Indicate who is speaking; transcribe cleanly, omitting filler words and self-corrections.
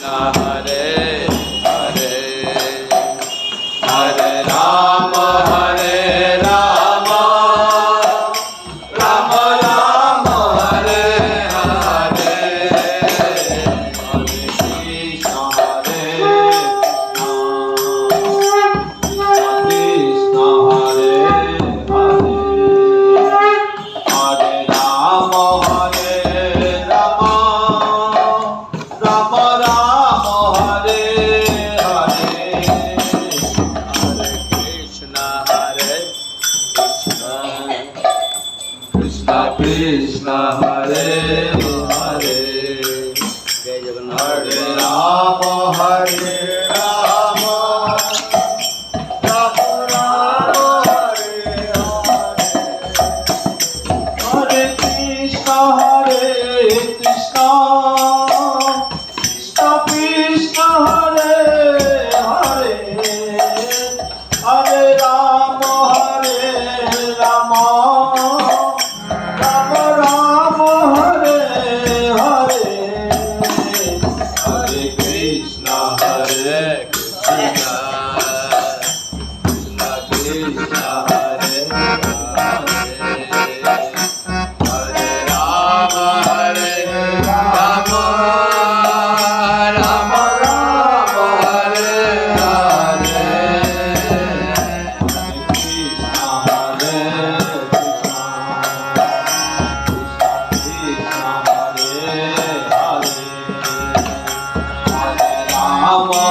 Speaker 1: Hare Hare Hare Rama Hare Rama Rama Rama Hare Hare Hare Krishna Hare Krishna Hare Hare Hare Rama Hare Rama Rama Rama Hare Hare Hare Krishna Hare Krishna Krishna Krishna Hare Hare Hare Rama Hare Rama Rama Rama Hare Hare Hare Krishna Hare Krishna Krishna Krishna Hare Hare Hare Rama Hare Rama Rama Rama Hare Hare Hare Krishna Hare Krishna Krishna Krishna Hare Hare Hare Rama Hare Rama Rama Rama Hare Hare Hare Krishna Hare Krishna Krishna Krishna Hare Hare Hare Rama